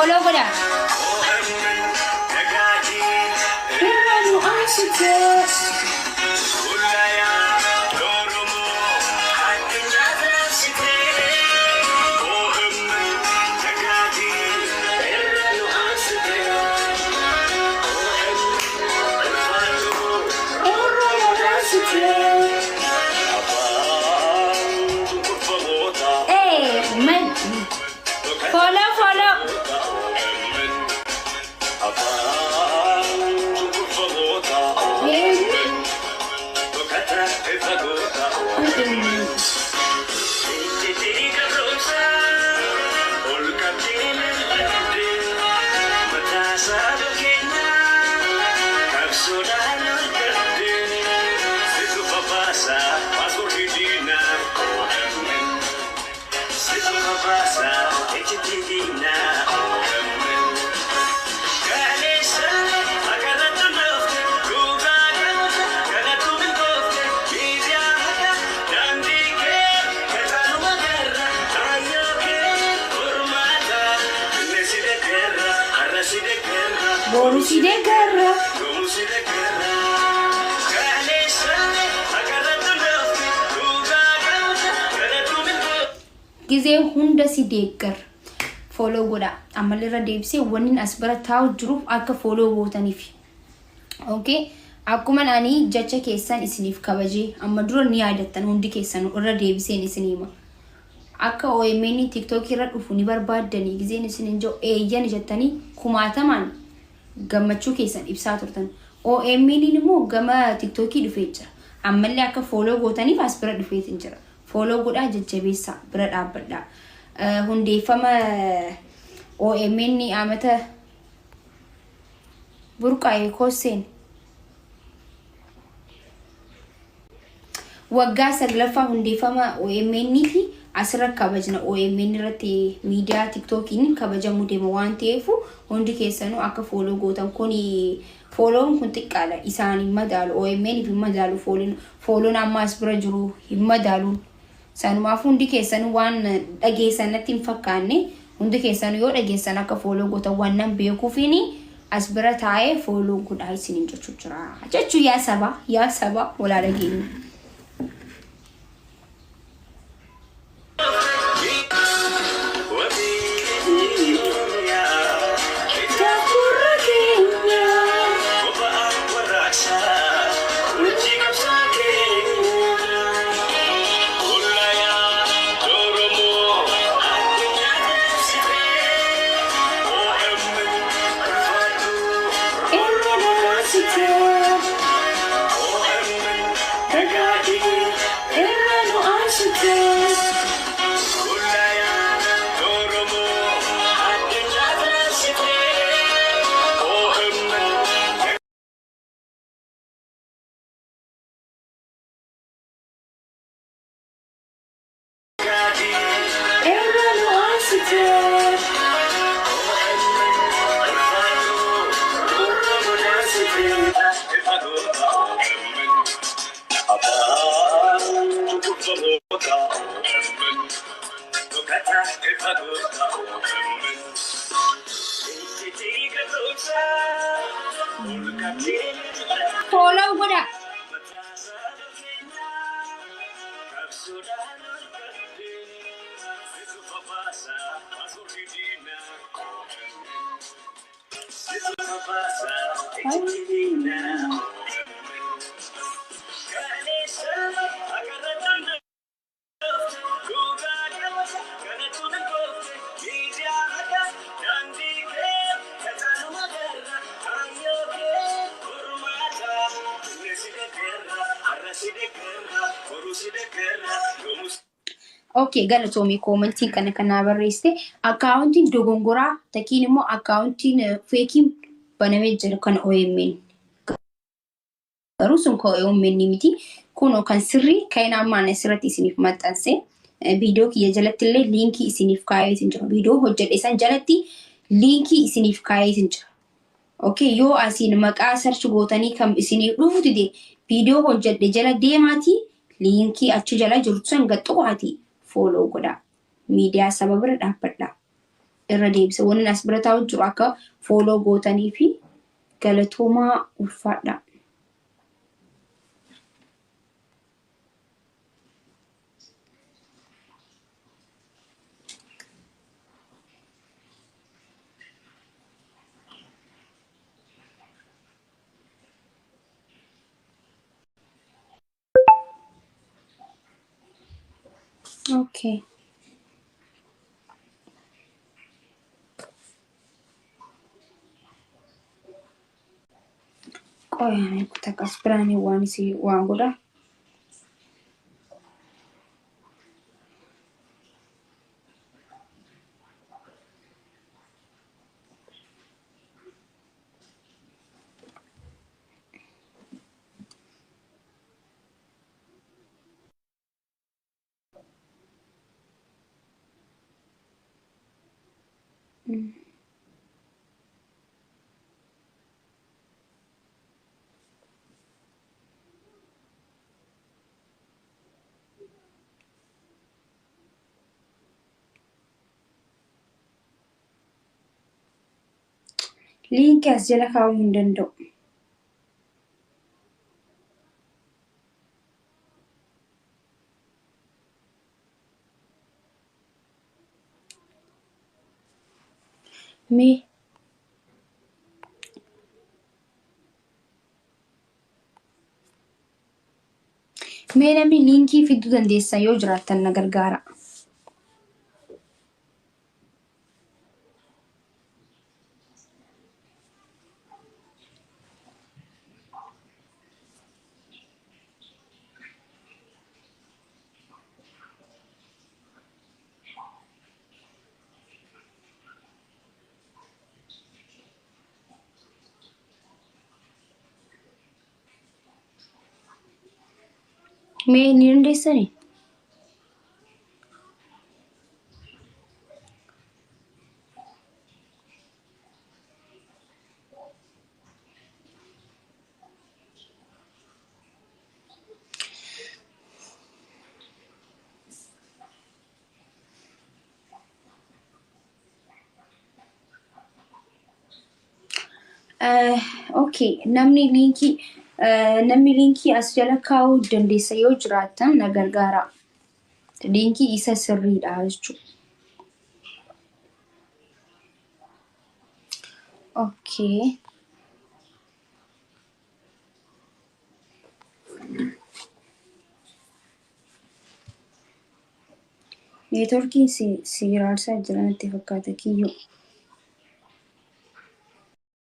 follow goda. Bonusi de guerra. Gize hunda si deeggar follow goda amalirra deebisee wannin as bira taa'u jiruuf akka follow gootaniif. Okay, akkuma ani jecha keessan isiniif kabajee amma dura ni yaadattan hundi keessan irra deebiseen isinima. Akka OMN TikTok irra dhufu ni barbaadanii gizeen isinin joo eeyyan jettanii kumaataman gammachuu keessan ibsaa turtan. OMN immoo gama TikTok dhufee jira. Ammallee akka follow gootaniif as bira dhufeetin jira. Follow goda jajjabeessa bira dhaabbadha. Hundeeffama OMN amata burqaa'ee kooseen waggaa saglaffaa hundeeffama OMN fi asirra kabajna OMN irratti miidiyaa TikTokiin kabajamuu deema waan ta'eef hundi keessanuu akka follow gootan kuni follow kun xiqqaadha isaan hin madaalu OMN fi madaalu follow amma as bira jiru hin madaalu sanumaaf hundi keessanuu waan dhageessanatti hin fakkaanne hundi keessanuu yoo dhageessan akka follow gootan waan nan beekuufini as bira taa'ee follow godhaa isinin jechuu jira jechuu yaa saba walaa dhageenya. Follow goda. Okay, galatoomii commenting kana barreessite accounting dogongoraa takiin immoo accounting faking banamee jira kan OMN garuu sun ko OMN miti kuno kan sirrii kaina ammaan asirratti isiniif maxxanse video kiyya jalatti illee linkii isiniif kaa'eetin jira video hojjedhe san jalatti linkii isiniif kaa'eetin jira. Okay, yoo asiin maqaa search gootanii kam isiniif dhufuti video hojjedhe jala deemaati linkii achi jala jirtu san gaxxuqaati follow goda media sababra dhaabbadha. irra deebisa. Wanni as bira taa'u jiru akka follow gootanii fi galatoomaa ulfaadha. Okay. Qoyame kutakas birani waan godha. Linkii as jala kaa'uu hin danda'u. Mee namni linkii fiduu dandeessa yoo jiraattan na gargaara. Mee ni dandeessanii? Okay, namni linkii as jala kaa'uu dandeessa yoo jiraattan na gargaara. Linkii isa sirriidha jechuudha. Okay. Networkiin si raarsaa jira natti fakkaata kiyyoo.